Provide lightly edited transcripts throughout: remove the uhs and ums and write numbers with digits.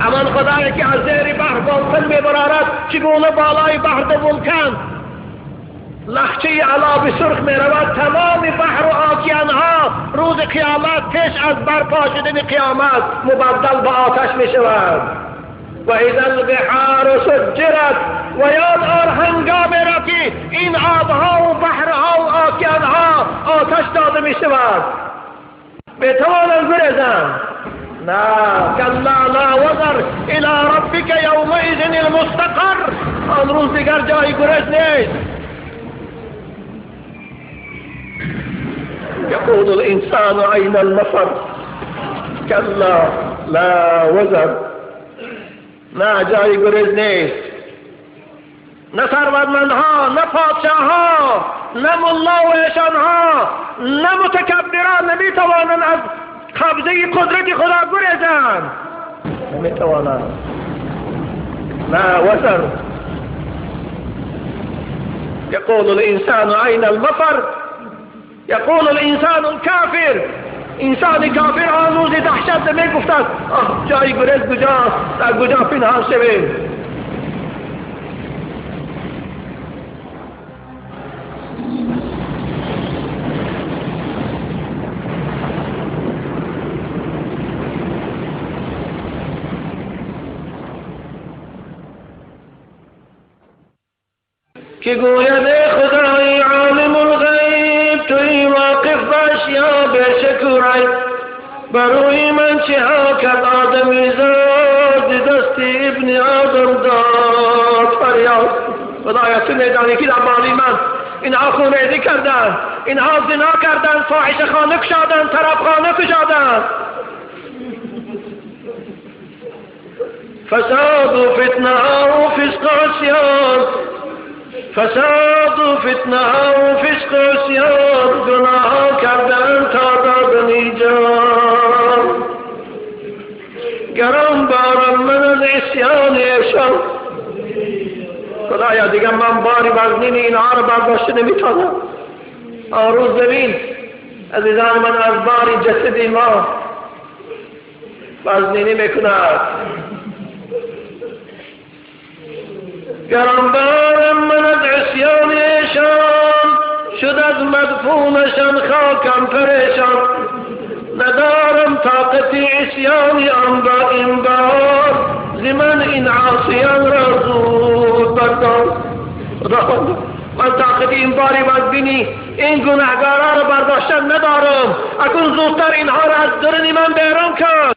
همان خدایی که از زیر بحر گلفن میبرارد چگونه بالای بحر ولکان لخچه علاب سرخ میرود، تمام بحر و آکیانها روز قیامت پیش از برپا شدن قیامت مبدل به آتش میشود. و اذا البحار سجرت، و یاد آر هنگامی را که این آبها و بحرها و آکیانها آتش داده میشود. بتوانند گریزند؟ نه، کلا لا وزر الى ربک یومئذ المستقر. آن روز دیگر جای گریز نیست. يقول الإنسان أين المفر كلا لا وزر. نه جای گریز نیست. نه ثروتمندها، نه پادشاهها، نه ملا و ایشانها، نه متکبران نمیتوانند از قبضه قدرت خدا گریزند. نمیتوانند. لا وزر. يقول الإنسان أين المفر. يقول الانسان الكافر. انسان کافر آن روز دهشت می گفتند جای گریز کجاست؟ در کجا پنهان شویم؟ که گوید خدای عالم الغیب توی واقف باش یا بشکوری، بروی من چه ها کرد آدمی زاد دست ابن آدم داد فریاد. خدایا تو میدانی که در مالی من اینها خونریزی کردن، اینها زنا کردن، فاحشه خانه کشادن، طرب خانه کشادن. فساد و فتنه و فسق و عصیان، فساد و فتنه و فسق و عصیان، گناه کردن تا دادنی جان. گران بارم من از عصیان ایشان. خدایا دیگر من باری وزنین اینها را برداشت نمیتونم. آن روز ببین عزیزان من از باری جسد ما وزنینی میکند. گرانبارم من از عصیان ایشان، شد از مدفونشان خاکم پریشان. ندارم طاقت عصیان آن با این بار، زمن این عاصیان را زود بردار. خداوند من طاقت این باری وزبینی این گناهگاران را برداشتن ندارم. اکنون زودتر اینها را از درون من بیرون کن.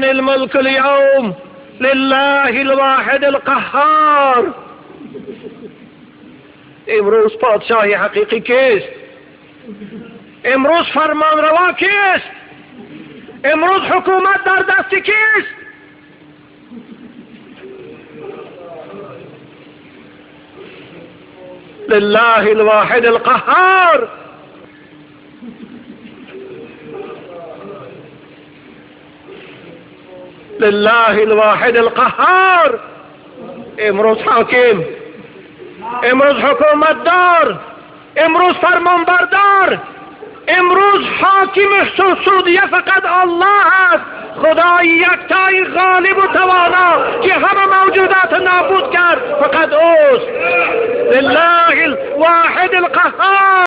الملك اليوم لله الواحد القهار. امروز پادشاهی حقیقی کیست؟ امروز فرمانروا کیست؟ امروز حکومت در دست کیست؟ لله الواحد القهار. لله الواحد القهار. امروز حاکم، امروز حکومت دار، امروز فرمان بردار، امروز حاکم سودیه فقط الله است. خدای یکتای غالب و توانا که همه موجودات نابود کرد فقط اوست. لله الواحد القهار.